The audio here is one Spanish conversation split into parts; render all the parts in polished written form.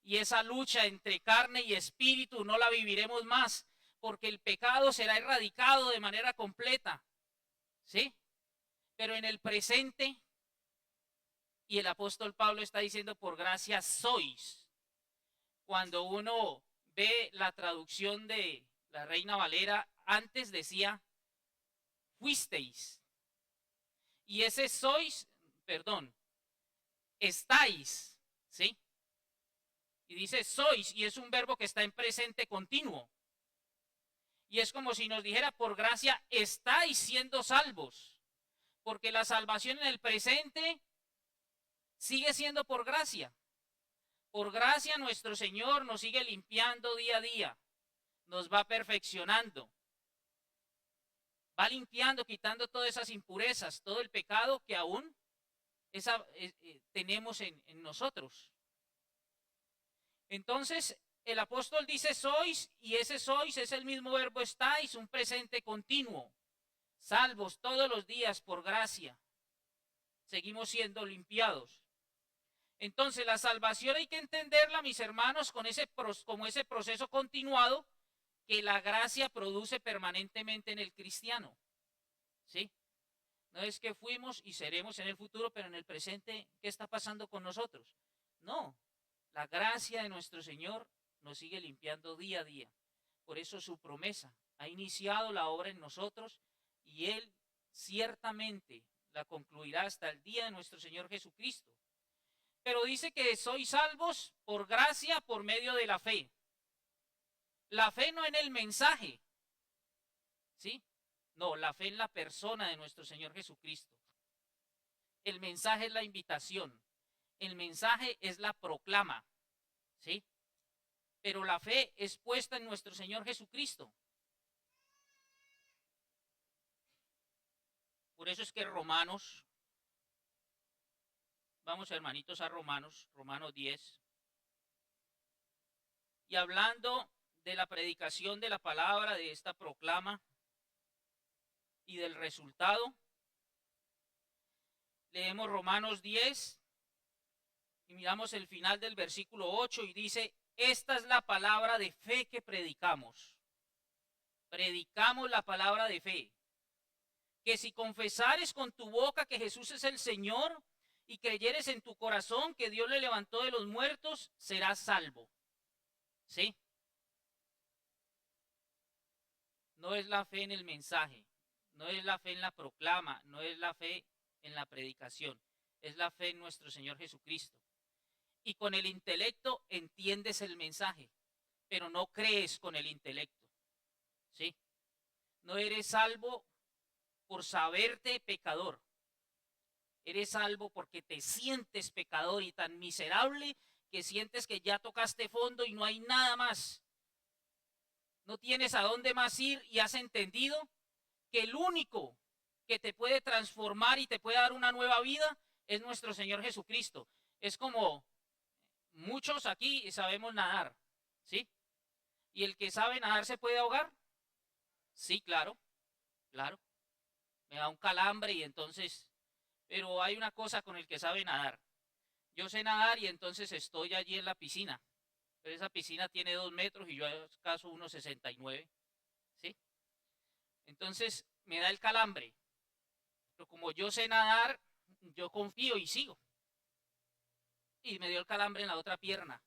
y esa lucha entre carne y espíritu no la viviremos más, porque el pecado será erradicado de manera completa, ¿sí? Pero en el presente, y el apóstol Pablo está diciendo, por gracia sois. Cuando uno ve la traducción de la Reina Valera, antes decía, fuisteis. Y ese sois, perdón, estáis, ¿sí? Y dice sois, y es un verbo que está en presente continuo. Y es como si nos dijera, por gracia estáis siendo salvos. Porque la salvación en el presente sigue siendo por gracia. Por gracia nuestro Señor nos sigue limpiando día a día. Nos va perfeccionando. Va limpiando, quitando todas esas impurezas, todo el pecado que aún tenemos en nosotros. Entonces, el apóstol dice sois, y ese sois es el mismo verbo estáis, un presente continuo. Salvos todos los días por gracia. Seguimos siendo limpiados. Entonces, la salvación hay que entenderla, mis hermanos, como ese proceso continuado que la gracia produce permanentemente en el cristiano. ¿Sí? No es que fuimos y seremos en el futuro, pero en el presente, ¿qué está pasando con nosotros? No, la gracia de nuestro Señor nos sigue limpiando día a día. Por eso su promesa ha iniciado la obra en nosotros y Él ciertamente la concluirá hasta el día de nuestro Señor Jesucristo. Pero dice que sois salvos por gracia, por medio de la fe. La fe no en el mensaje, ¿sí? No, la fe en la persona de nuestro Señor Jesucristo. El mensaje es la invitación. El mensaje es la proclama, ¿sí? Pero la fe es puesta en nuestro Señor Jesucristo. Por eso es que Romanos, vamos hermanitos a Romanos 10. Y hablando de la predicación de la palabra, de esta proclama y del resultado, leemos Romanos 10 y miramos el final del versículo 8 y dice, esta es la palabra de fe que predicamos. Predicamos la palabra de fe. Que si confesares con tu boca que Jesús es el Señor y creyeres en tu corazón que Dios le levantó de los muertos, serás salvo. ¿Sí? No es la fe en el mensaje, no es la fe en la proclama, no es la fe en la predicación, es la fe en nuestro Señor Jesucristo. Y con el intelecto entiendes el mensaje, pero no crees con el intelecto. ¿Sí? No eres salvo por saberte pecador. Eres salvo porque te sientes pecador y tan miserable que sientes que ya tocaste fondo y no hay nada más. No tienes a dónde más ir y has entendido que el único que te puede transformar y te puede dar una nueva vida es nuestro Señor Jesucristo. Es como muchos aquí sabemos nadar, ¿sí? ¿Y el que sabe nadar se puede ahogar? Sí, claro, claro. Me da un calambre y entonces, pero hay una cosa con el que sabe nadar. Yo sé nadar y entonces estoy allí en la piscina, pero esa piscina tiene 2 metros y yo acaso 1,69, ¿sí? Entonces me da el calambre, pero como yo sé nadar, yo confío y sigo. Y me dio el calambre en la otra pierna.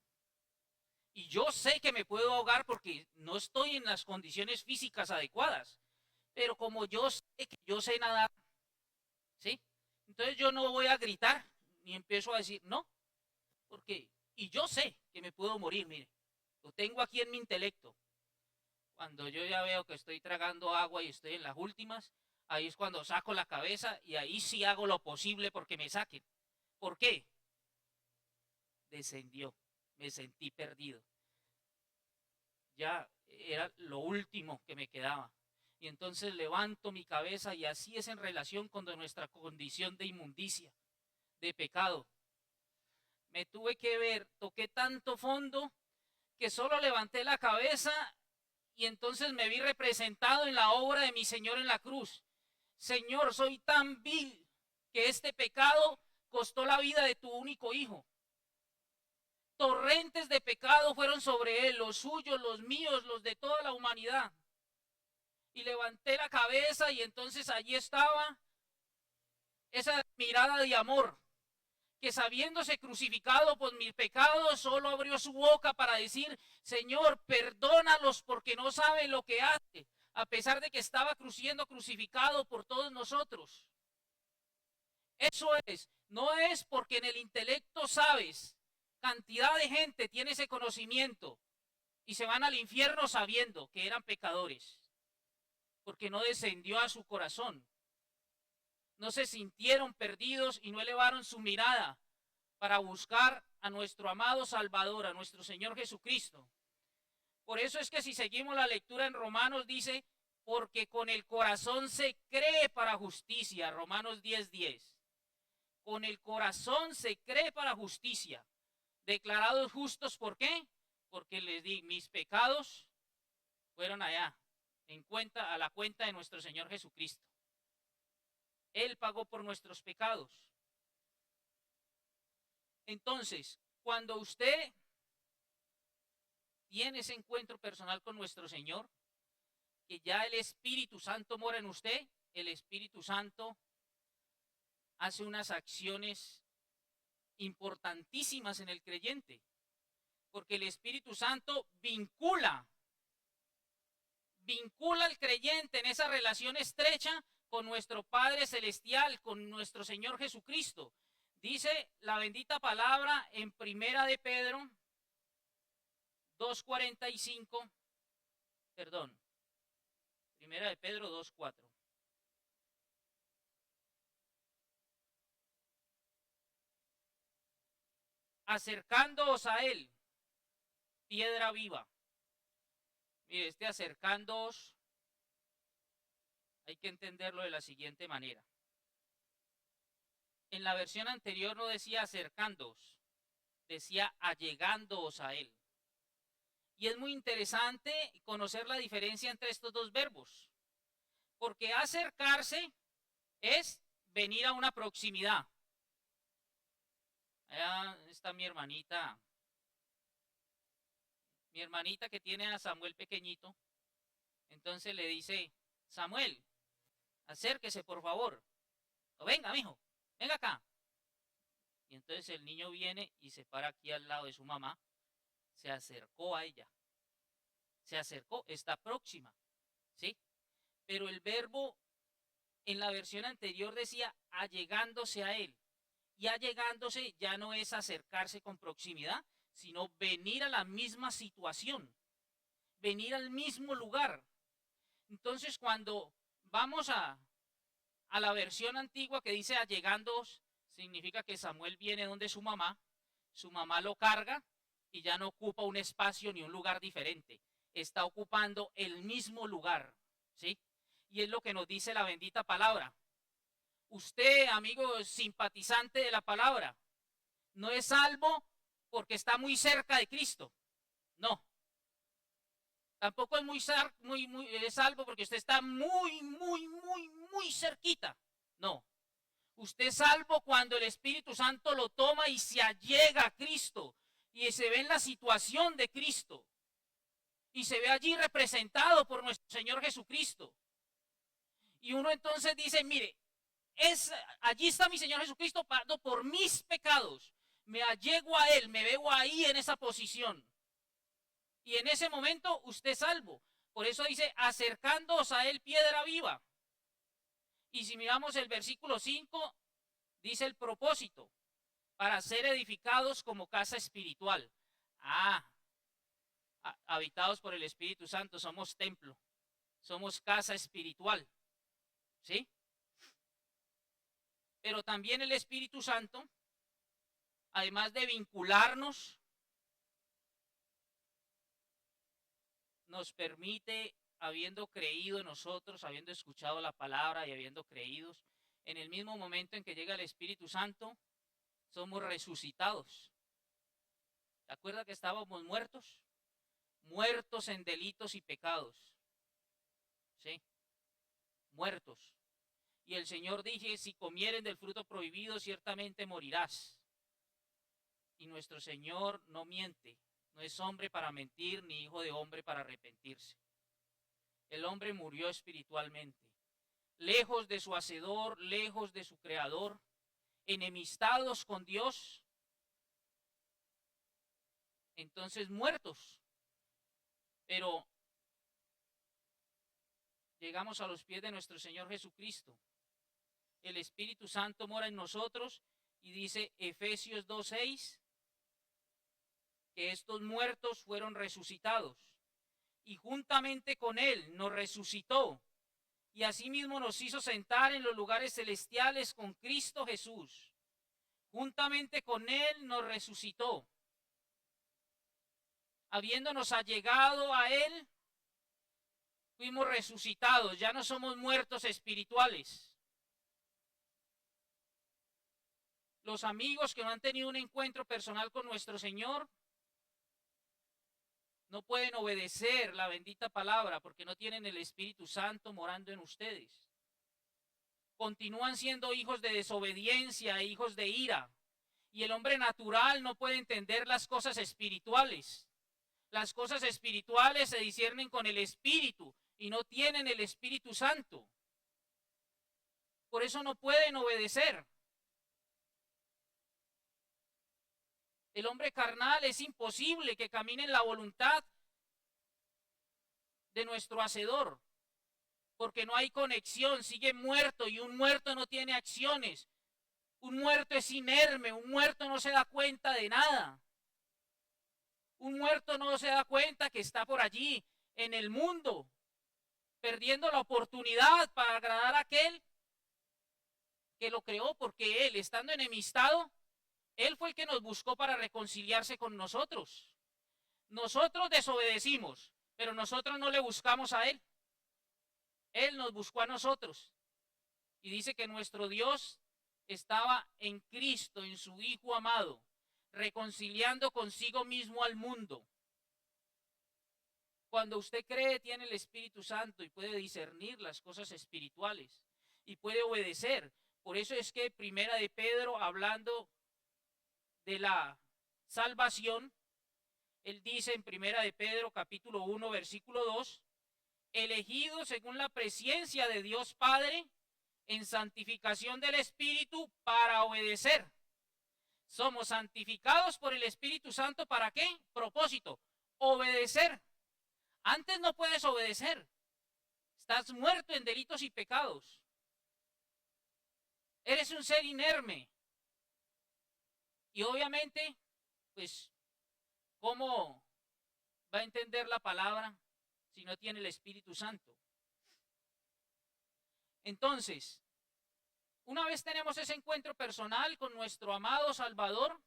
Y yo sé que me puedo ahogar porque no estoy en las condiciones físicas adecuadas. Pero como yo sé que yo sé nadar, ¿sí? Entonces yo no voy a gritar ni empiezo a decir, no, porque, y yo sé que me puedo morir, mire, lo tengo aquí en mi intelecto. Cuando yo ya veo que estoy tragando agua y estoy en las últimas, ahí es cuando saco la cabeza y ahí sí hago lo posible porque me saquen. ¿Por qué? Descendió, me sentí perdido. Ya era lo último que me quedaba. Y entonces levanto mi cabeza y así es en relación con nuestra condición de inmundicia, de pecado. Me tuve que ver, toqué tanto fondo que solo levanté la cabeza y entonces me vi representado en la obra de mi Señor en la cruz. Señor, soy tan vil que este pecado costó la vida de tu único hijo. torrentes de pecado fueron sobre él, los suyos, los míos, los de toda la humanidad. Y levanté la cabeza y entonces allí estaba esa mirada de amor, que sabiéndose crucificado por mis pecados, solo abrió su boca para decir: Señor, perdónalos porque no saben lo que hace, a pesar de que estaba siendo crucificado por todos nosotros. Eso es, no es porque en el intelecto sabes, cantidad de gente tiene ese conocimiento y se van al infierno sabiendo que eran pecadores, porque no descendió a su corazón. No se sintieron perdidos y no elevaron su mirada para buscar a nuestro amado Salvador, a nuestro Señor Jesucristo. Por eso es que si seguimos la lectura en Romanos dice, porque con el corazón se cree para justicia, Romanos 10:10. Con el corazón se cree para justicia. Declarados justos, ¿por qué? Porque les di, mis pecados fueron allá, a la cuenta de nuestro Señor Jesucristo. Él pagó por nuestros pecados. Entonces, cuando usted tiene ese encuentro personal con nuestro Señor, que ya el Espíritu Santo mora en usted, el Espíritu Santo hace unas acciones importantísimas en el creyente, porque el Espíritu Santo vincula al creyente en esa relación estrecha con nuestro Padre Celestial, con nuestro Señor Jesucristo. Dice la bendita palabra en Primera de Pedro 2:45, perdón, Primera de Pedro 2:4. Acercándoos a él, piedra viva. Mire, acercándoos hay que entenderlo de la siguiente manera. En la versión anterior no decía acercándoos, decía allegándoos a él. Y es muy interesante conocer la diferencia entre estos dos verbos, porque acercarse es venir a una proximidad. Allá está mi hermanita que tiene a Samuel pequeñito. Entonces le dice: Samuel, acérquese por favor. O venga, mijo, venga acá. Y entonces el niño viene y se para aquí al lado de su mamá. Se acercó a ella. Se acercó, está próxima. ¿Sí? Pero el verbo en la versión anterior decía allegándose a él. Y allegándose ya no es acercarse con proximidad, sino venir a la misma situación, venir al mismo lugar. Entonces, cuando vamos a la versión antigua que dice allegándoos, significa que Samuel viene donde su mamá lo carga y ya no ocupa un espacio ni un lugar diferente, está ocupando el mismo lugar, ¿sí? Y es lo que nos dice la bendita palabra. Usted, amigo simpatizante de la palabra, no es salvo porque está muy cerca de Cristo. No. Tampoco es muy salvo porque usted está muy cerquita. No. Usted es salvo cuando el Espíritu Santo lo toma y se allega a Cristo y se ve en la situación de Cristo y se ve allí representado por nuestro Señor Jesucristo. Y uno entonces dice, mire, allí está mi Señor Jesucristo pagando por mis pecados. Me allego a Él, me veo ahí en esa posición. Y en ese momento usted es salvo. Por eso dice, acercándoos a Él, piedra viva. Y si miramos el versículo 5, dice el propósito, para ser edificados como casa espiritual. Habitados por el Espíritu Santo, somos templo, somos casa espiritual. ¿Sí? Pero también el Espíritu Santo, además de vincularnos, nos permite, habiendo creído en nosotros, habiendo escuchado la palabra y habiendo creído, en el mismo momento en que llega el Espíritu Santo, somos resucitados. ¿Te acuerdas que estábamos muertos? Muertos en delitos y pecados. ¿Sí? Muertos. Y el Señor dije, si comieren del fruto prohibido, ciertamente morirás. Y nuestro Señor no miente, no es hombre para mentir, ni hijo de hombre para arrepentirse. El hombre murió espiritualmente, lejos de su Hacedor, lejos de su Creador, enemistados con Dios, entonces muertos. Pero llegamos a los pies de nuestro Señor Jesucristo. El Espíritu Santo mora en nosotros y dice Efesios 2:6 que estos muertos fueron resucitados y juntamente con Él nos resucitó y asimismo nos hizo sentar en los lugares celestiales con Cristo Jesús. Juntamente con Él nos resucitó. Habiéndonos allegado a Él, fuimos resucitados, ya no somos muertos espirituales. Los amigos que no han tenido un encuentro personal con nuestro Señor no pueden obedecer la bendita palabra porque no tienen el Espíritu Santo morando en ustedes. Continúan siendo hijos de desobediencia, hijos de ira. Y el hombre natural no puede entender las cosas espirituales. Las cosas espirituales se disciernen con el Espíritu y no tienen el Espíritu Santo. Por eso no pueden obedecer. El hombre carnal es imposible que camine en la voluntad de nuestro Hacedor, porque no hay conexión, sigue muerto y un muerto no tiene acciones. Un muerto es inerme, un muerto no se da cuenta de nada. Un muerto no se da cuenta que está por allí en el mundo, perdiendo la oportunidad para agradar a aquel que lo creó, porque Él, estando enemistado, Él fue el que nos buscó para reconciliarse con nosotros. Nosotros desobedecimos, pero nosotros no le buscamos a Él. Él nos buscó a nosotros. Y dice que nuestro Dios estaba en Cristo, en su Hijo amado, reconciliando consigo mismo al mundo. Cuando usted cree, tiene el Espíritu Santo y puede discernir las cosas espirituales y puede obedecer. Por eso es que Primera de Pedro, hablando de la salvación, él dice en Primera de Pedro capítulo 1 versículo 2, elegido según la presciencia de Dios Padre en santificación del Espíritu para obedecer. Somos santificados por el Espíritu Santo, ¿para qué? Propósito, obedecer. Antes no puedes obedecer. Estás muerto en delitos y pecados. Eres un ser inerme. Y obviamente, pues, ¿cómo va a entender la palabra si no tiene el Espíritu Santo? Entonces, una vez tenemos ese encuentro personal con nuestro amado Salvador,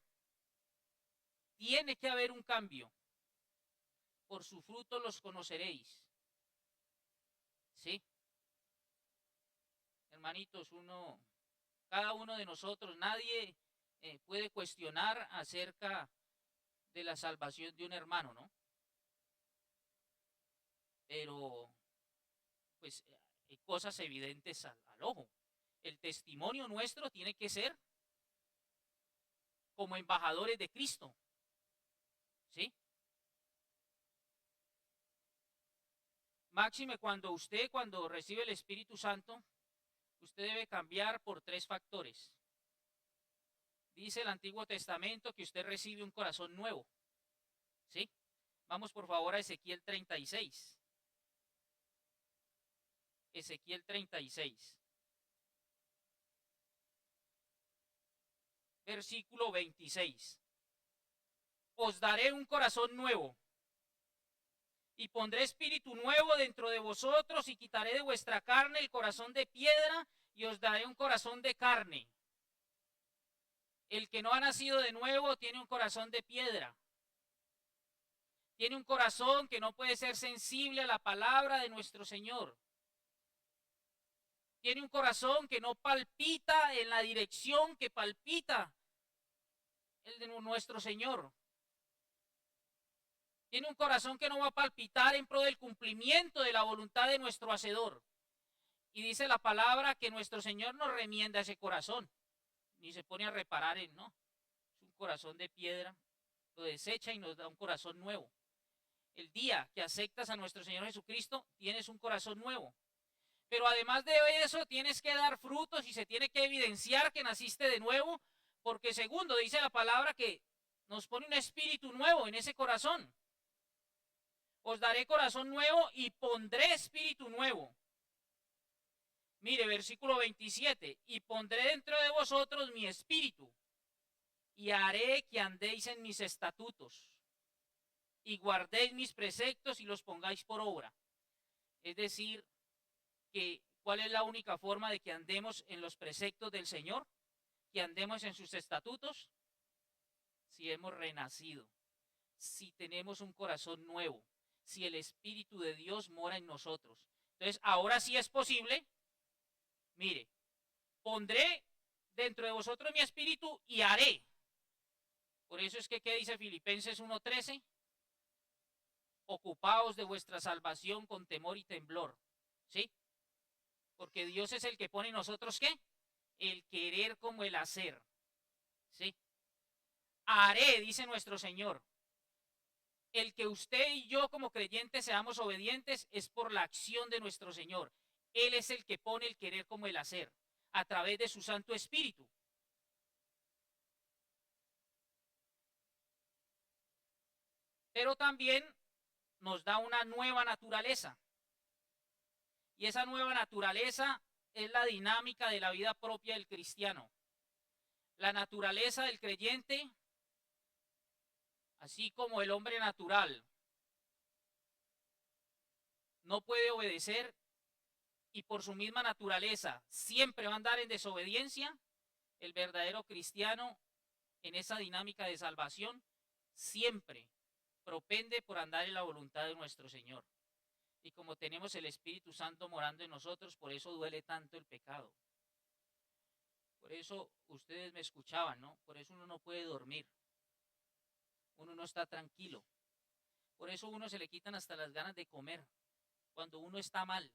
tiene que haber un cambio. Por su fruto los conoceréis. ¿Sí? Hermanitos, cada uno de nosotros, nadie puede cuestionar acerca de la salvación de un hermano, ¿no? Pero, pues, hay cosas evidentes al ojo. El testimonio nuestro tiene que ser como embajadores de Cristo. ¿Sí? Máxime cuando recibe el Espíritu Santo, usted debe cambiar por 3 factores. Dice el Antiguo Testamento que usted recibe un corazón nuevo. ¿Sí? Vamos por favor a Ezequiel 36. Ezequiel 36. Versículo 26. Os daré un corazón nuevo y pondré espíritu nuevo dentro de vosotros y quitaré de vuestra carne el corazón de piedra y os daré un corazón de carne. El que no ha nacido de nuevo tiene un corazón de piedra. Tiene un corazón que no puede ser sensible a la palabra de nuestro Señor. Tiene un corazón que no palpita en la dirección que palpita el de nuestro Señor. Tiene un corazón que no va a palpitar en pro del cumplimiento de la voluntad de nuestro Hacedor. Y dice la palabra que nuestro Señor no remienda ese corazón, ni se pone a reparar en, no. Es un corazón de piedra, lo desecha y nos da un corazón nuevo. El día que aceptas a nuestro Señor Jesucristo, tienes un corazón nuevo. Pero además de eso, tienes que dar frutos y se tiene que evidenciar que naciste de nuevo, porque segundo, dice la palabra que nos pone un espíritu nuevo en ese corazón. Os daré corazón nuevo y pondré espíritu nuevo. Mire, versículo 27, y pondré dentro de vosotros mi espíritu, y haré que andéis en mis estatutos, y guardéis mis preceptos y los pongáis por obra. Es decir, que ¿cuál es la única forma de que andemos en los preceptos del Señor? Que andemos en sus estatutos. Si hemos renacido, si tenemos un corazón nuevo, si el Espíritu de Dios mora en nosotros. Entonces, ahora sí es posible. Mire, pondré dentro de vosotros mi espíritu y haré. Por eso es que, ¿qué dice Filipenses 1:13? Ocupaos de vuestra salvación con temor y temblor. ¿Sí? Porque Dios es el que pone en nosotros, ¿qué? El querer como el hacer. ¿Sí? Haré, dice nuestro Señor. El que usted y yo como creyentes seamos obedientes es por la acción de nuestro Señor. Él es el que pone el querer como el hacer, a través de su Santo Espíritu. Pero también nos da una nueva naturaleza. Y esa nueva naturaleza es la dinámica de la vida propia del cristiano. La naturaleza del creyente, así como el hombre natural, no puede obedecer y por su misma naturaleza siempre va a andar en desobediencia. El verdadero cristiano en esa dinámica de salvación siempre propende por andar en la voluntad de nuestro Señor. Y como tenemos el Espíritu Santo morando en nosotros, por eso duele tanto el pecado. Por eso ustedes me escuchaban, ¿no? Por eso uno no puede dormir. Uno no está tranquilo. Por eso a uno se le quitan hasta las ganas de comer cuando uno está mal.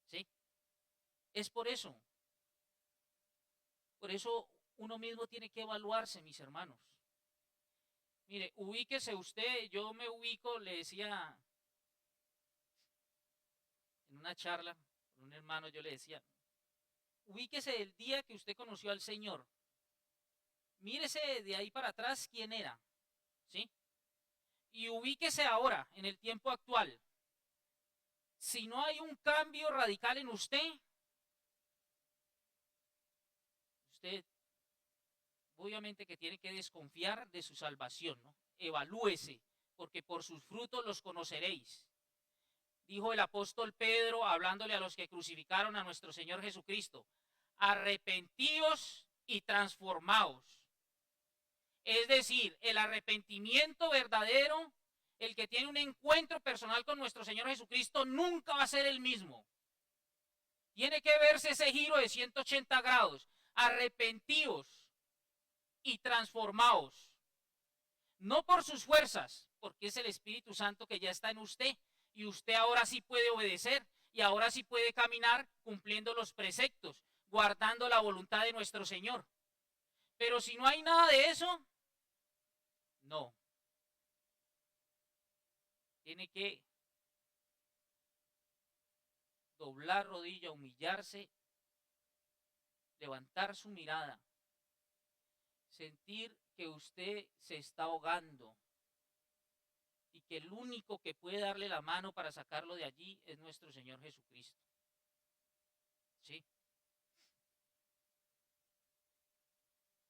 ¿Sí? Es por eso. Por eso uno mismo tiene que evaluarse, mis hermanos. Mire, ubíquese usted, yo me ubico, le decía en una charla con un hermano, yo le decía, ubíquese el día que usted conoció al Señor. Mírese de ahí para atrás quién era, ¿sí? Y ubíquese ahora, en el tiempo actual. Si no hay un cambio radical en usted, usted obviamente que tiene que desconfiar de su salvación, ¿no? Evalúese, porque por sus frutos los conoceréis. Dijo el apóstol Pedro, hablándole a los que crucificaron a nuestro Señor Jesucristo, arrepentíos y transformaos. Es decir, el arrepentimiento verdadero, el que tiene un encuentro personal con nuestro Señor Jesucristo, nunca va a ser el mismo. Tiene que verse ese giro de 180 grados. Arrepentíos y transformaos. No por sus fuerzas, porque es el Espíritu Santo que ya está en usted. Y usted ahora sí puede obedecer y ahora sí puede caminar cumpliendo los preceptos, guardando la voluntad de nuestro Señor. Pero si no hay nada de eso, no. Tiene que doblar rodilla, humillarse, levantar su mirada, sentir que usted se está ahogando y que el único que puede darle la mano para sacarlo de allí es nuestro Señor Jesucristo. ¿Sí?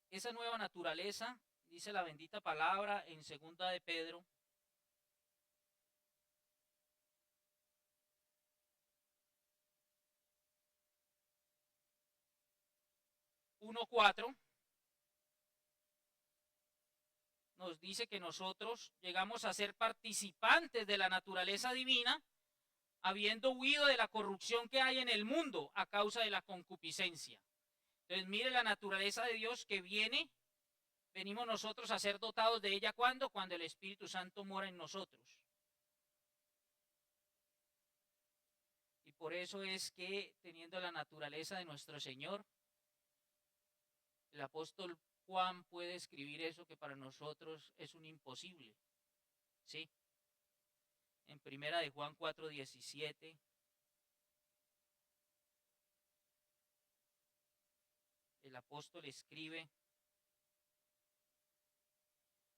Esa nueva naturaleza, dice la bendita palabra en 2 de Pedro 1:4, nos dice que nosotros llegamos a ser participantes de la naturaleza divina, habiendo huido de la corrupción que hay en el mundo a causa de la concupiscencia. Entonces mire la naturaleza de Dios que venimos nosotros a ser dotados de ella. ¿Cuándo? Cuando el Espíritu Santo mora en nosotros. Y por eso es que teniendo la naturaleza de nuestro Señor, el apóstol Juan puede escribir eso que para nosotros es un imposible? ¿Sí? En primera de Juan 4:17, el apóstol escribe: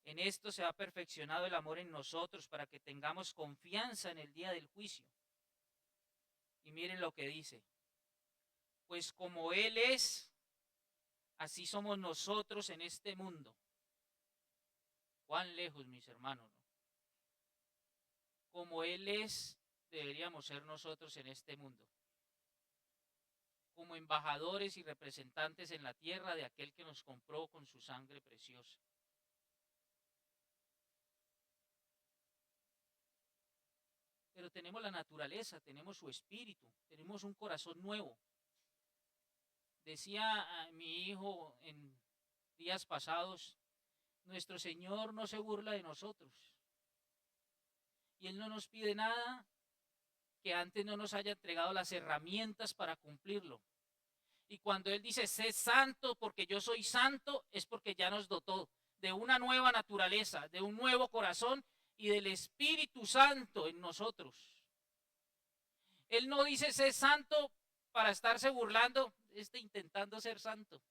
en esto se ha perfeccionado el amor en nosotros para que tengamos confianza en el día del juicio. Y miren lo que dice: pues como Él es, así somos nosotros en este mundo. ¿Cuán lejos, mis hermanos, no? Como Él es, deberíamos ser nosotros en este mundo, como embajadores y representantes en la tierra de aquel que nos compró con su sangre preciosa. Pero tenemos la naturaleza, tenemos su espíritu, tenemos un corazón nuevo. Decía a mi hijo en días pasados, nuestro Señor no se burla de nosotros. Y Él no nos pide nada que antes no nos haya entregado las herramientas para cumplirlo. Y cuando Él dice, sé santo porque yo soy santo, es porque ya nos dotó de una nueva naturaleza, de un nuevo corazón y del Espíritu Santo en nosotros. Él no dice, sé santo para estarse burlando, intentando ser santo.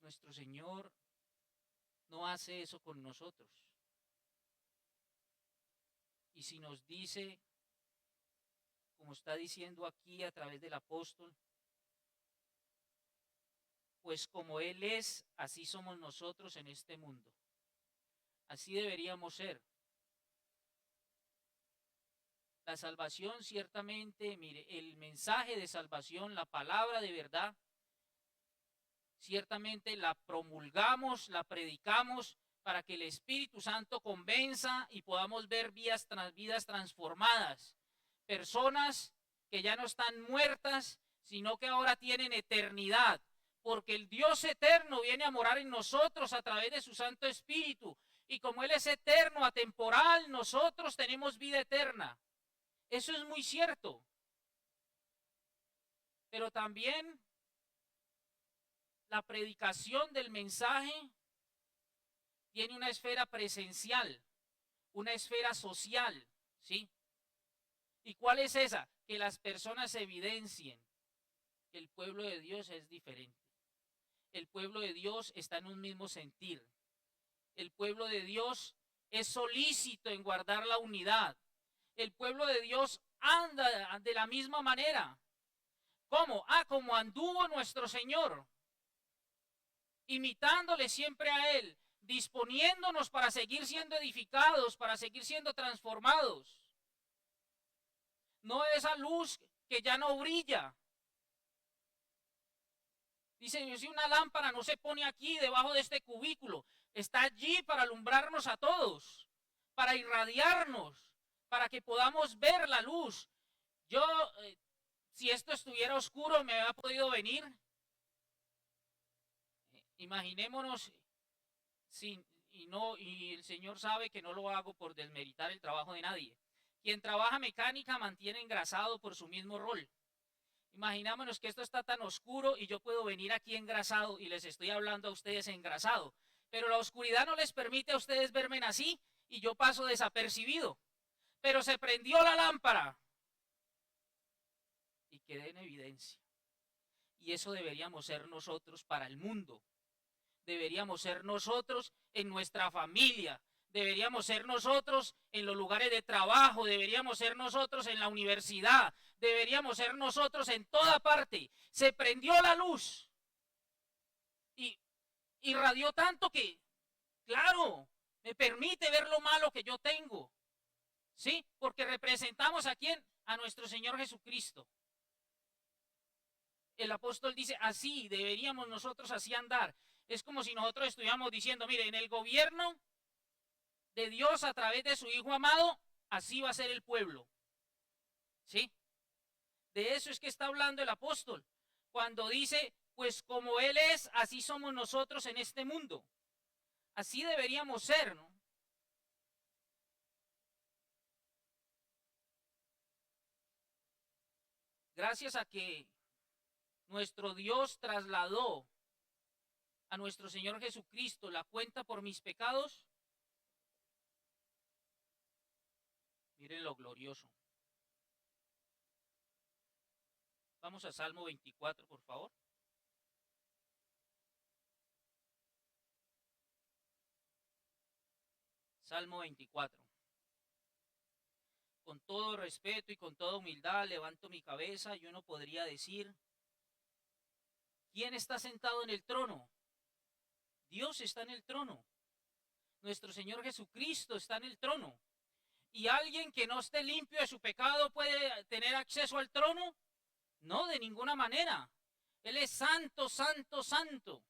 Nuestro Señor no hace eso con nosotros. Y si nos dice, como está diciendo aquí a través del apóstol, pues como Él es, así somos nosotros en este mundo. Así deberíamos ser. La salvación ciertamente, mire, el mensaje de salvación, la palabra de verdad, ciertamente la promulgamos, la predicamos para que el Espíritu Santo convenza y podamos ver vidas transformadas. Personas que ya no están muertas, sino que ahora tienen eternidad, porque el Dios eterno viene a morar en nosotros a través de su Santo Espíritu. Y como Él es eterno, atemporal, nosotros tenemos vida eterna. Eso es muy cierto. Pero también la predicación del mensaje tiene una esfera presencial, una esfera social, ¿sí? ¿Y cuál es esa? Que las personas evidencien que el pueblo de Dios es diferente. El pueblo de Dios está en un mismo sentir. El pueblo de Dios es solícito en guardar la unidad. El pueblo de Dios anda de la misma manera. ¿Cómo? Como anduvo nuestro Señor, imitándole siempre a Él, disponiéndonos para seguir siendo edificados, para seguir siendo transformados. No esa luz que ya no brilla. Dice, si una lámpara no se pone aquí debajo de este cubículo, está allí para alumbrarnos a todos, para irradiarnos, para que podamos ver la luz. Yo, si esto estuviera oscuro, me había podido venir. Imaginémonos, y el Señor sabe que no lo hago por desmeritar el trabajo de nadie. Quien trabaja mecánica mantiene engrasado por su mismo rol. Imaginémonos que esto está tan oscuro y yo puedo venir aquí engrasado y les estoy hablando a ustedes engrasado. Pero la oscuridad no les permite a ustedes verme así y yo paso desapercibido. Pero se prendió la lámpara y quedé en evidencia. Y eso deberíamos ser nosotros para el mundo. Deberíamos ser nosotros en nuestra familia. Deberíamos ser nosotros en los lugares de trabajo. Deberíamos ser nosotros en la universidad. Deberíamos ser nosotros en toda parte. Se prendió la luz y irradió tanto que, claro, me permite ver lo malo que yo tengo. ¿Sí? Porque representamos a quién? A nuestro Señor Jesucristo. El apóstol dice, así deberíamos nosotros así andar. Es como si nosotros estuviéramos diciendo, mire, en el gobierno de Dios a través de su Hijo amado, así va a ser el pueblo. ¿Sí? De eso es que está hablando el apóstol. Cuando dice, pues como Él es, así somos nosotros en este mundo. Así deberíamos ser, ¿no? Gracias a que nuestro Dios trasladó a nuestro Señor Jesucristo la cuenta por mis pecados, miren lo glorioso. Vamos a Salmo 24, por favor. Salmo 24. Con todo respeto y con toda humildad levanto mi cabeza y uno podría decir, ¿quién está sentado en el trono? Dios está en el trono. Nuestro Señor Jesucristo está en el trono. ¿Y alguien que no esté limpio de su pecado puede tener acceso al trono? No, de ninguna manera. Él es santo, santo, santo.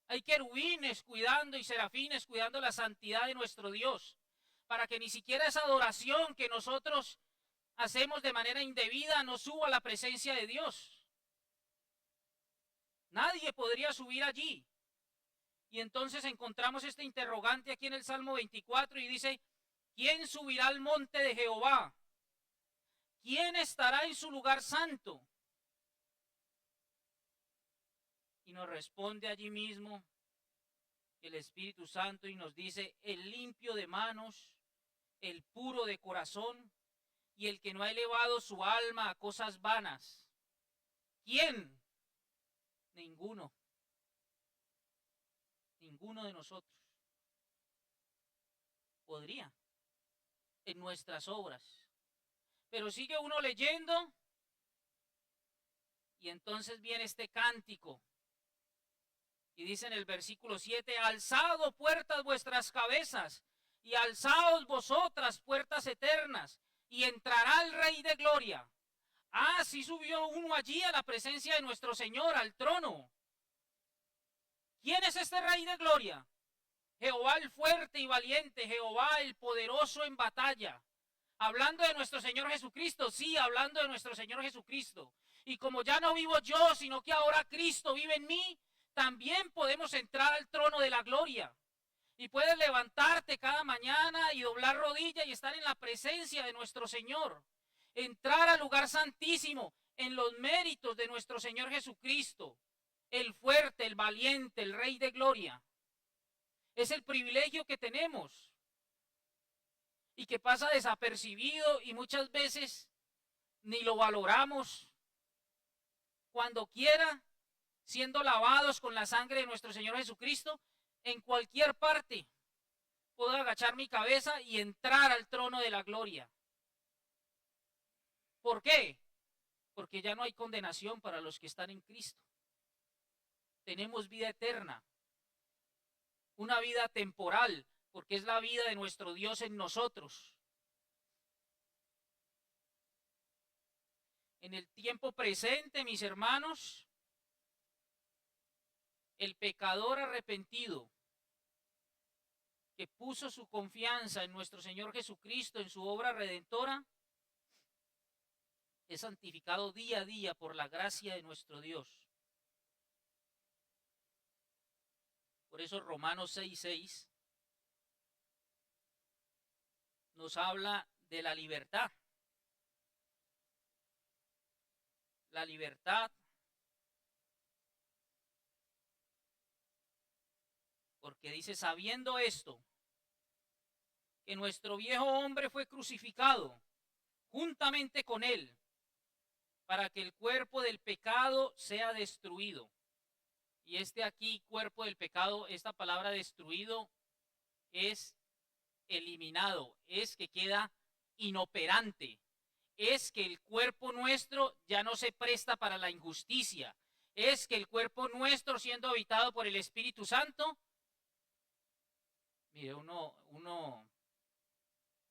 Hay querubines cuidando y serafines cuidando la santidad de nuestro Dios, para que ni siquiera esa adoración que nosotros hacemos de manera indebida no suba a la presencia de Dios. Nadie podría subir allí. Y entonces encontramos este interrogante aquí en el Salmo 24 y dice, ¿quién subirá al monte de Jehová? ¿Quién estará en su lugar santo? Y nos responde allí mismo el Espíritu Santo y nos dice, el limpio de manos, el puro de corazón y el que no ha elevado su alma a cosas vanas. ¿Quién? Ninguno. Ninguno de nosotros podría en nuestras obras. Pero sigue uno leyendo y entonces viene este cántico. Y dice en el versículo 7, alzad puertas vuestras cabezas y alzaos vosotras puertas eternas y entrará el Rey de Gloria. Ah, sí subió uno allí a la presencia de nuestro Señor, al trono. ¿Quién es este Rey de Gloria? Jehová el fuerte y valiente, Jehová el poderoso en batalla. Hablando de nuestro Señor Jesucristo, sí, hablando de nuestro Señor Jesucristo. Y como ya no vivo yo, sino que ahora Cristo vive en mí, también podemos entrar al trono de la gloria. Y puedes levantarte cada mañana y doblar rodilla y estar en la presencia de nuestro Señor. Entrar al lugar santísimo en los méritos de nuestro Señor Jesucristo. El fuerte, el valiente, el Rey de Gloria. Es el privilegio que tenemos. Y que pasa desapercibido y muchas veces ni lo valoramos. Cuando quiera, siendo lavados con la sangre de nuestro Señor Jesucristo, en cualquier parte puedo agachar mi cabeza y entrar al trono de la gloria. ¿Por qué? Porque ya no hay condenación para los que están en Cristo. Tenemos vida eterna, una vida temporal, porque es la vida de nuestro Dios en nosotros. En el tiempo presente, mis hermanos, el pecador arrepentido que puso su confianza en nuestro Señor Jesucristo, en su obra redentora, es santificado día a día por la gracia de nuestro Dios. Por eso Romanos 6:6 nos habla de la libertad. La libertad porque dice, sabiendo esto, que nuestro viejo hombre fue crucificado juntamente con él, para que el cuerpo del pecado sea destruido. Y este aquí, cuerpo del pecado, esta palabra destruido es eliminado, es que queda inoperante, es que el cuerpo nuestro ya no se presta para la injusticia, es que el cuerpo nuestro, siendo habitado por el Espíritu Santo, mire, uno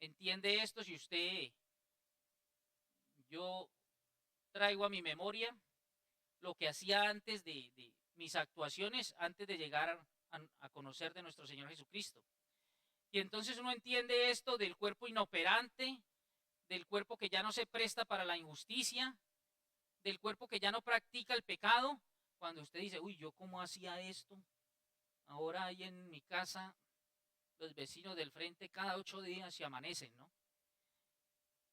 entiende esto si usted, yo traigo a mi memoria lo que hacía antes de mis actuaciones, antes de llegar a conocer de nuestro Señor Jesucristo. Y entonces uno entiende esto del cuerpo inoperante, del cuerpo que ya no se presta para la injusticia, del cuerpo que ya no practica el pecado. Cuando usted dice, uy, ¿yo cómo hacía esto? Ahora ahí en mi casa, los vecinos del frente cada 8 días se amanecen, ¿no?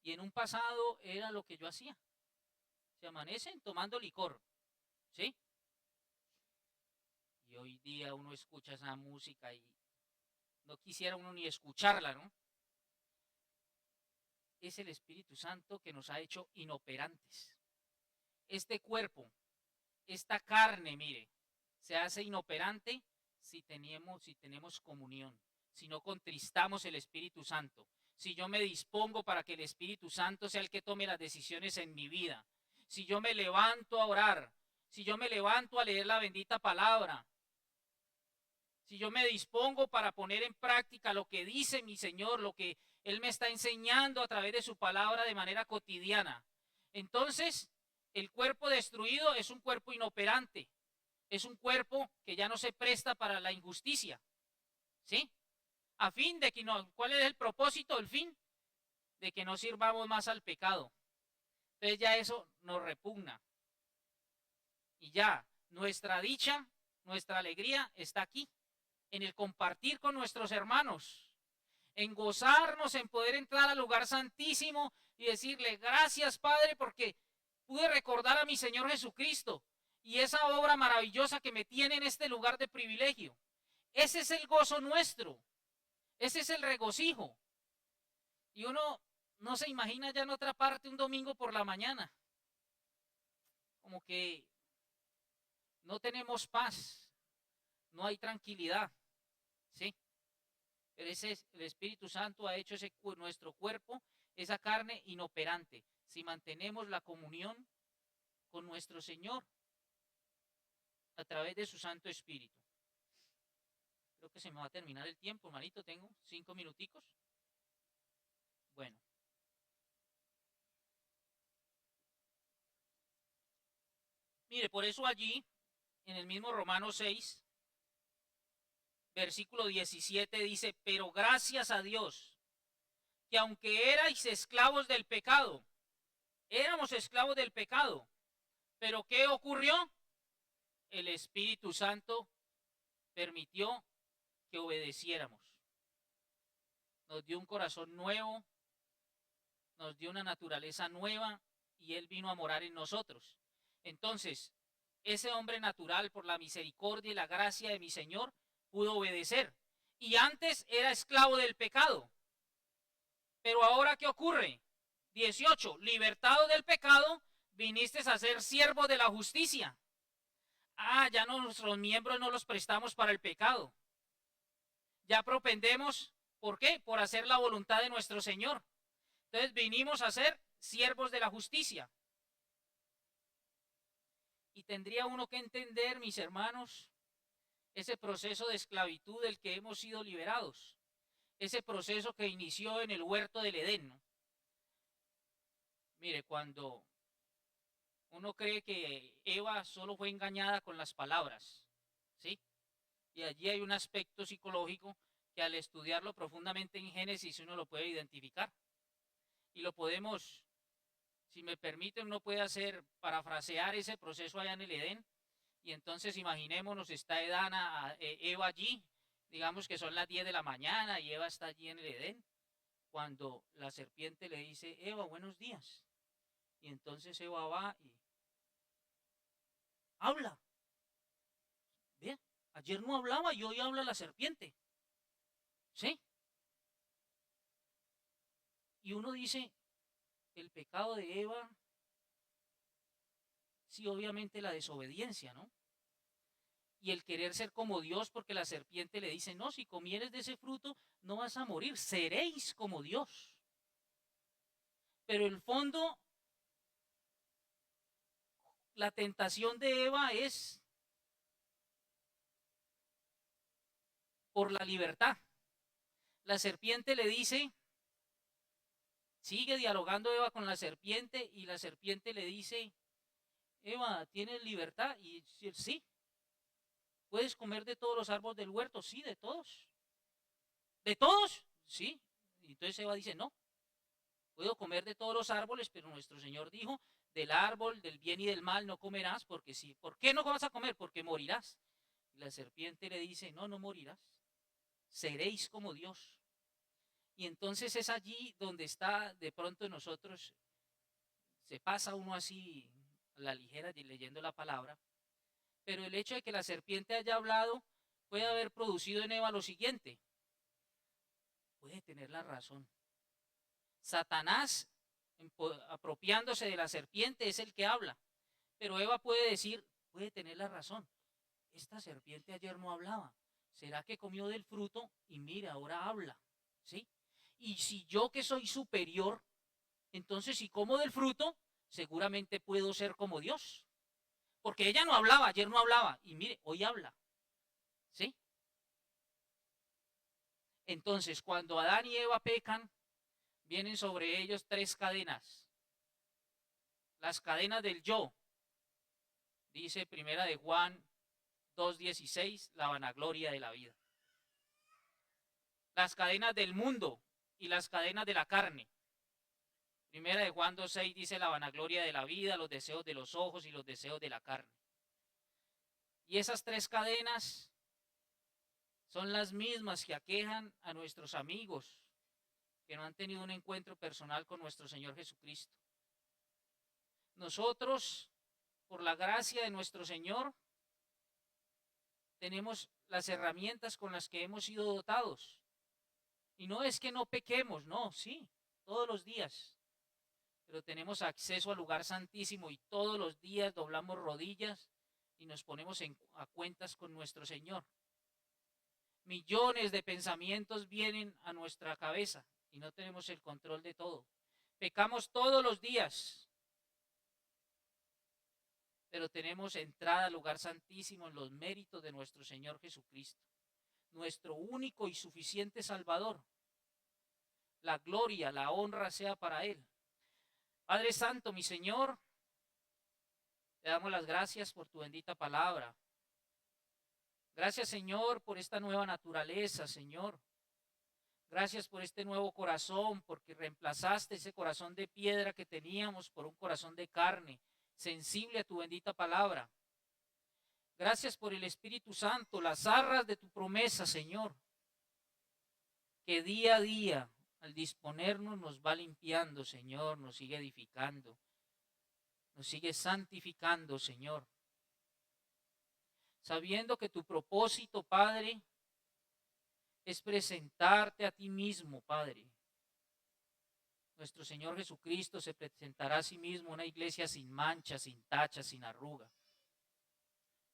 Y en un pasado era lo que yo hacía. Se amanecen tomando licor, ¿sí? Y hoy día uno escucha esa música y no quisiera uno ni escucharla, ¿no? Es el Espíritu Santo que nos ha hecho inoperantes. Este cuerpo, esta carne, mire, se hace inoperante si tenemos comunión, si no contristamos el Espíritu Santo, si yo me dispongo para que el Espíritu Santo sea el que tome las decisiones en mi vida, si yo me levanto a orar, si yo me levanto a leer la bendita palabra, si yo me dispongo para poner en práctica lo que dice mi Señor, lo que Él me está enseñando a través de su palabra de manera cotidiana, entonces el cuerpo destruido es un cuerpo inoperante, es un cuerpo que ya no se presta para la injusticia, ¿sí? A fin de que no, ¿cuál es el propósito, el fin? De que no sirvamos más al pecado. Entonces ya eso nos repugna. Y ya nuestra dicha, nuestra alegría está aquí, en el compartir con nuestros hermanos, en gozarnos, en poder entrar al lugar santísimo y decirle gracias, Padre, porque pude recordar a mi Señor Jesucristo y esa obra maravillosa que me tiene en este lugar de privilegio. Ese es el gozo nuestro, ese es el regocijo. Y uno no se imagina ya en otra parte un domingo por la mañana, como que no tenemos paz, no hay tranquilidad, ¿sí? Pero ese es, el Espíritu Santo ha hecho nuestro cuerpo, esa carne inoperante, si mantenemos la comunión con nuestro Señor a través de su Santo Espíritu. Creo que se me va a terminar el tiempo, hermanito, tengo 5 minuticos. Bueno. Mire, por eso allí, en el mismo Romanos 6, versículo 17 dice, pero gracias a Dios, que aunque erais esclavos del pecado, éramos esclavos del pecado, pero ¿qué ocurrió? El Espíritu Santo permitió que obedeciéramos. Nos dio un corazón nuevo, nos dio una naturaleza nueva y Él vino a morar en nosotros. Entonces, ese hombre natural, por la misericordia y la gracia de mi Señor, pudo obedecer. Y antes era esclavo del pecado. Pero ahora, ¿qué ocurre? 18. Libertado del pecado, viniste a ser siervo de la justicia. Ya no, nuestros miembros no los prestamos para el pecado. Ya propendemos, ¿por qué? Por hacer la voluntad de nuestro Señor. Entonces vinimos a ser siervos de la justicia. Y tendría uno que entender, mis hermanos, ese proceso de esclavitud del que hemos sido liberados. Ese proceso que inició en el huerto del Edén, ¿no? Mire, cuando uno cree que Eva solo fue engañada con las palabras, ¿sí? Y allí hay un aspecto psicológico que al estudiarlo profundamente en Génesis uno lo puede identificar. Y lo podemos, si me permiten, uno puede hacer, parafrasear ese proceso allá en el Edén. Y entonces imaginémonos, está Eva allí, digamos que son las 10 de la mañana y Eva está allí en el Edén, cuando la serpiente le dice, Eva, buenos días. Y entonces Eva va y habla. ¿Ve? Ayer no hablaba y hoy habla la serpiente. ¿Sí? Y uno dice, el pecado de Eva, sí, obviamente la desobediencia, ¿no? Y el querer ser como Dios, porque la serpiente le dice, no, si comieres de ese fruto, no vas a morir, seréis como Dios. Pero el fondo, la tentación de Eva es por la libertad. La serpiente le dice, sigue dialogando Eva con la serpiente y la serpiente le dice, Eva, ¿tienes libertad? Y sí, ¿puedes comer de todos los árboles del huerto? Sí, de todos. ¿De todos? Sí. Y entonces Eva dice, no, puedo comer de todos los árboles, pero nuestro Señor dijo, del árbol del bien y del mal no comerás, porque sí. ¿Por qué no vas a comer? Porque morirás. Y la serpiente le dice, no, no morirás. Seréis como Dios. Y entonces es allí donde está de pronto nosotros, se pasa uno así a la ligera leyendo la palabra, pero el hecho de que la serpiente haya hablado puede haber producido en Eva lo siguiente. Puede tener la razón. Satanás, apropiándose de la serpiente, es el que habla, pero Eva puede decir, puede tener la razón. Esta serpiente ayer no hablaba. ¿Será que comió del fruto? Y mira, ahora habla. ¿Sí? Y si yo que soy superior, entonces si como del fruto, seguramente puedo ser como Dios. Porque ella no hablaba, ayer no hablaba. Y mire, hoy habla. ¿Sí? Entonces, cuando Adán y Eva pecan, vienen sobre ellos 3 cadenas. Las cadenas del yo. Dice primera de Juan 2:16, la vanagloria de la vida. Las cadenas del mundo y las cadenas de la carne. Primera de Juan 2:6 dice la vanagloria de la vida, los deseos de los ojos y los deseos de la carne. Y esas 3 cadenas son las mismas que aquejan a nuestros amigos que no han tenido un encuentro personal con nuestro Señor Jesucristo. Nosotros, por la gracia de nuestro Señor, tenemos las herramientas con las que hemos sido dotados. Y no es que no pequemos, no, sí, todos los días. Pero tenemos acceso al lugar santísimo y todos los días doblamos rodillas y nos ponemos a cuentas con nuestro Señor. Millones de pensamientos vienen a nuestra cabeza y no tenemos el control de todo. Pecamos todos los días, pero tenemos entrada al lugar santísimo en los méritos de nuestro Señor Jesucristo, nuestro único y suficiente Salvador. La gloria, la honra sea para Él. Padre Santo, mi Señor, te damos las gracias por tu bendita palabra. Gracias, Señor, por esta nueva naturaleza, Señor. Gracias por este nuevo corazón, porque reemplazaste ese corazón de piedra que teníamos por un corazón de carne, sensible a tu bendita palabra. Gracias por el Espíritu Santo, las arras de tu promesa, Señor, que día a día, al disponernos, nos va limpiando, Señor, nos sigue edificando, nos sigue santificando, Señor. Sabiendo que tu propósito, Padre, es presentarte a ti mismo, Padre. Nuestro Señor Jesucristo se presentará a sí mismo una iglesia sin mancha, sin tacha, sin arruga.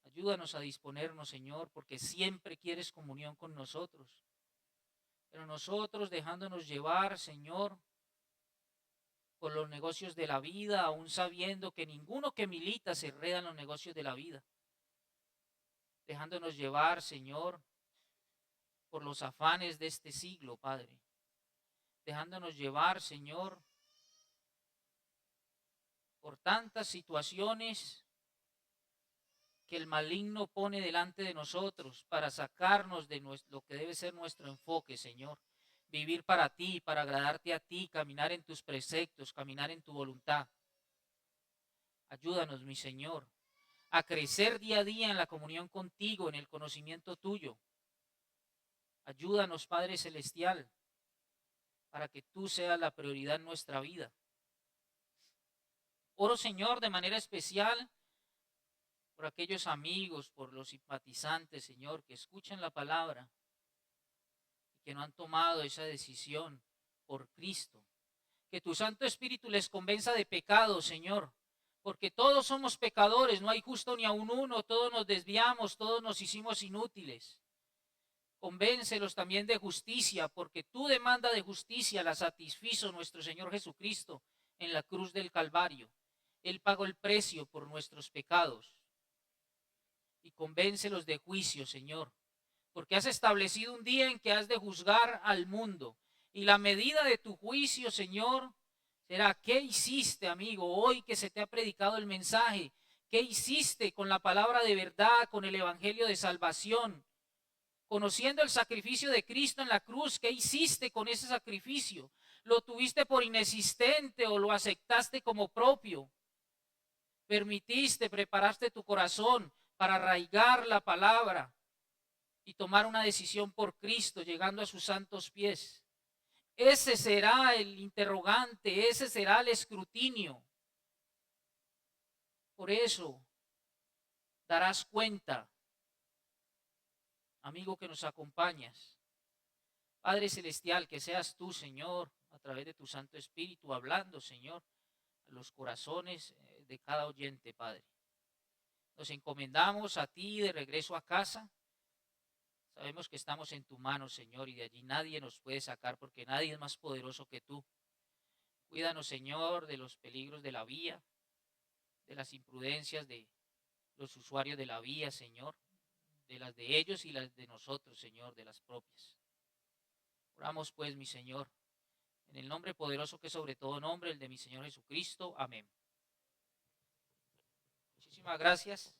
Ayúdanos a disponernos, Señor, porque siempre quieres comunión con nosotros. Pero nosotros dejándonos llevar, Señor, por los negocios de la vida, aún sabiendo que ninguno que milita se enreda en los negocios de la vida. Dejándonos llevar, Señor, por los afanes de este siglo, Padre. Dejándonos llevar, Señor, por tantas situaciones que el maligno pone delante de nosotros para sacarnos de lo que debe ser nuestro enfoque, Señor. Vivir para ti, para agradarte a ti, caminar en tus preceptos, caminar en tu voluntad. Ayúdanos, mi Señor, a crecer día a día en la comunión contigo, en el conocimiento tuyo. Ayúdanos, Padre Celestial, para que tú seas la prioridad en nuestra vida. Oro, Señor, de manera especial por aquellos amigos, por los simpatizantes, Señor, que escuchan la palabra y que no han tomado esa decisión por Cristo. Que tu Santo Espíritu les convenza de pecado, Señor, porque todos somos pecadores, no hay justo ni aun uno, todos nos desviamos, todos nos hicimos inútiles. Convéncelos también de justicia, porque tu demanda de justicia la satisfizo nuestro Señor Jesucristo en la cruz del Calvario. Él pagó el precio por nuestros pecados. Y convéncelos de juicio, Señor, porque has establecido un día en que has de juzgar al mundo. Y la medida de tu juicio, Señor, será: ¿qué hiciste, amigo, hoy que se te ha predicado el mensaje? ¿Qué hiciste con la palabra de verdad, con el evangelio de salvación? Conociendo el sacrificio de Cristo en la cruz, ¿qué hiciste con ese sacrificio? ¿Lo tuviste por inexistente o lo aceptaste como propio? Preparaste tu corazón para arraigar la palabra y tomar una decisión por Cristo, llegando a sus santos pies. Ese será el interrogante, ese será el escrutinio. Por eso darás cuenta, amigo que nos acompañas. Padre Celestial, que seas tú, Señor, a través de tu Santo Espíritu, hablando, Señor, a los corazones de cada oyente, Padre. Nos encomendamos a ti de regreso a casa. Sabemos que estamos en tu mano, Señor, y de allí nadie nos puede sacar porque nadie es más poderoso que tú. Cuídanos, Señor, de los peligros de la vía, de las imprudencias de los usuarios de la vía, Señor, de las de ellos y las de nosotros, Señor, de las propias. Oramos pues, mi Señor, en el nombre poderoso que sobre todo nombre, el de mi Señor Jesucristo. Amén. Muchísimas gracias.